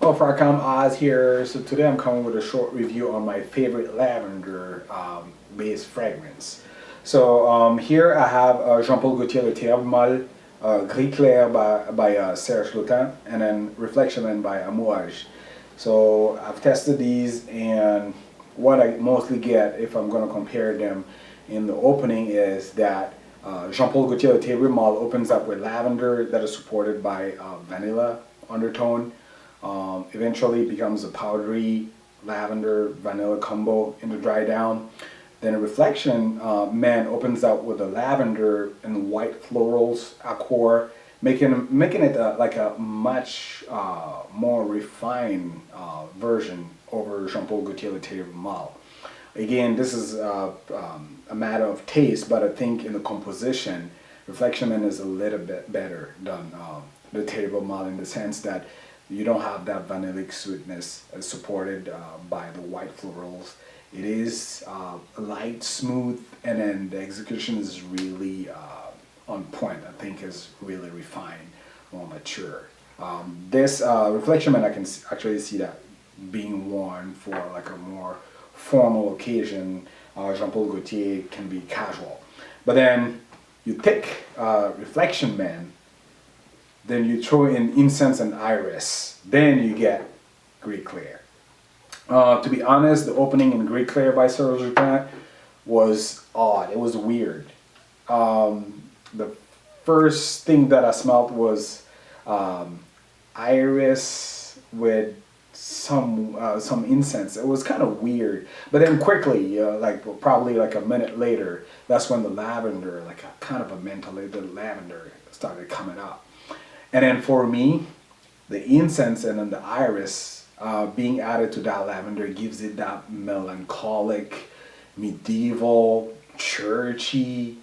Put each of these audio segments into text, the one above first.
Oh, Farkam Oz here. So today I'm coming with a short review on my favorite lavender based fragrance. Here I have Jean-Paul Gaultier Le Terre Gris Clair by Serge Lutens, and then Reflection Man by Amouage. So I've tested these, and what I mostly get if I'm going to compare them in the opening is that Jean-Paul Gaultier Le Terre opens up with lavender that is supported by vanilla undertone. Eventually it becomes a powdery lavender vanilla combo in the dry down. Then a reflection man opens up with a lavender and white florals accord, making it like a much more refined version over Jean Paul Gaultier Le Terre Mal. Again, this is a matter of taste, but I think in the composition, Reflection Man is a little bit better than the Terre Mal in the sense that you don't have that vanillic sweetness supported by the white florals. It is light, smooth, and then the execution is really on point. I think is really refined, more mature. This Reflection Man, I can actually see that being worn for like a more formal occasion. Jean-Paul Gaultier can be casual. But then you take Reflection Man, then you throw in incense and iris, then you get Gris Clair. To be honest, the opening in Gris Clair by Serge Lutens was odd. It was weird. The first thing that I smelled was iris with some incense. It was kind of weird. But then quickly, like probably like a minute later, that's when the lavender, like a kind of a mentholated lavender, started coming up. And then for me, the incense and then the iris being added to that lavender gives it that melancholic, medieval, churchy,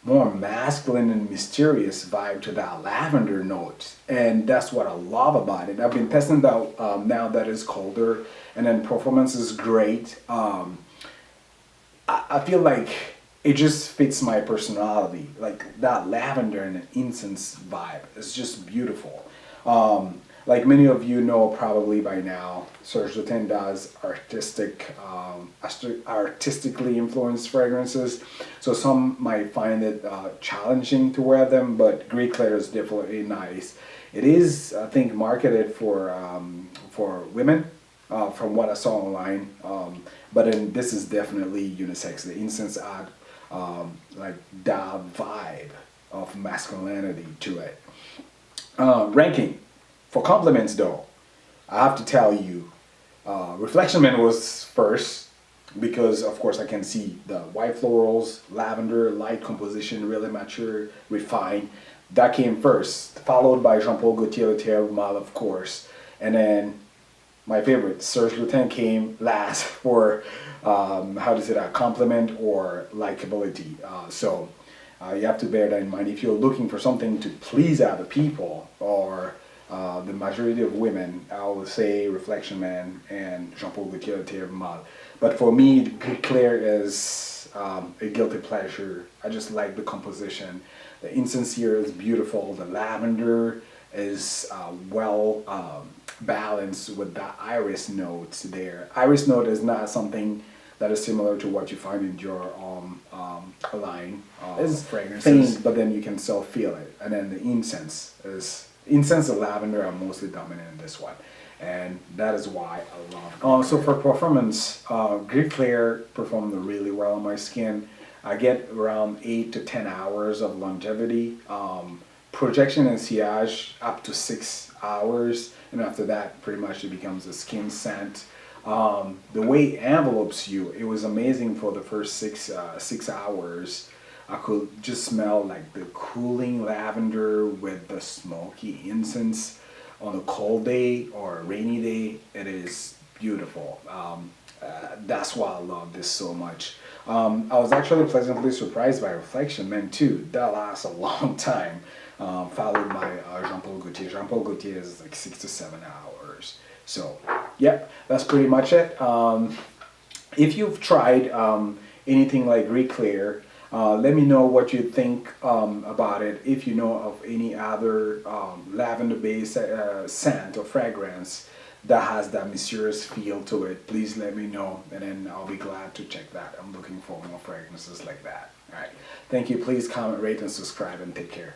more masculine and mysterious vibe to that lavender note. And that's what I love about it. I've been testing that now that it's colder, and then performance is great. I feel like it just fits my personality. Like that lavender and incense vibe is just beautiful. Like many of you know probably by now, Serge Lutens does artistically influenced fragrances. So some might find it challenging to wear them, but Gris Clair is definitely nice. It is, I think, marketed for women, from what I saw online. But then this is definitely unisex. The incense add like that vibe of masculinity to it. Ranking. For compliments though, I have to tell you, Reflection Man was first because of course I can see the white florals, lavender, light composition, really mature, refined. That came first, followed by Jean-Paul Gaultier Le Terre Mal, of course. And then my favorite, Serge Lutens, came last for, how to say that, compliment or likability. You have to bear that in mind. If you're looking for something to please other people or the majority of women, I would say Reflection Man and Jean-Paul Gaultier Le Terre Mal. But for me, Gris Clair is a guilty pleasure. I just like the composition. The incense here is beautiful. The lavender is well balanced with the iris notes there. Iris note is not something that is similar to what you find in your line. It's fragrances, faint, but then you can still feel it. And then the incense and lavender are mostly dominant in this one, and that is why I love it. So for performance, Gris Clair performed really well on my skin. I get around 8 to 10 hours of longevity. Projection and sillage up to 6 hours, and after that pretty much it becomes a skin scent. The way it envelopes you, it was amazing for the first 6 hours. I could just smell like the cooling lavender with the smoky incense on a cold day or a rainy day. It is beautiful. That's why I love this so much. I was actually pleasantly surprised by Reflection Man too. That lasts a long time, followed by Jean-Paul Gaultier. Jean-Paul Gaultier is like 6 to 7 hours. So, yep, that's pretty much it. If you've tried anything like Gris Clair, Let me know what you think about it. If you know of any other lavender-based scent or fragrance that has that mysterious feel to it, please let me know, and then I'll be glad to check that. I'm looking for more fragrances like that. All right. Thank you. Please comment, rate, and subscribe, and take care.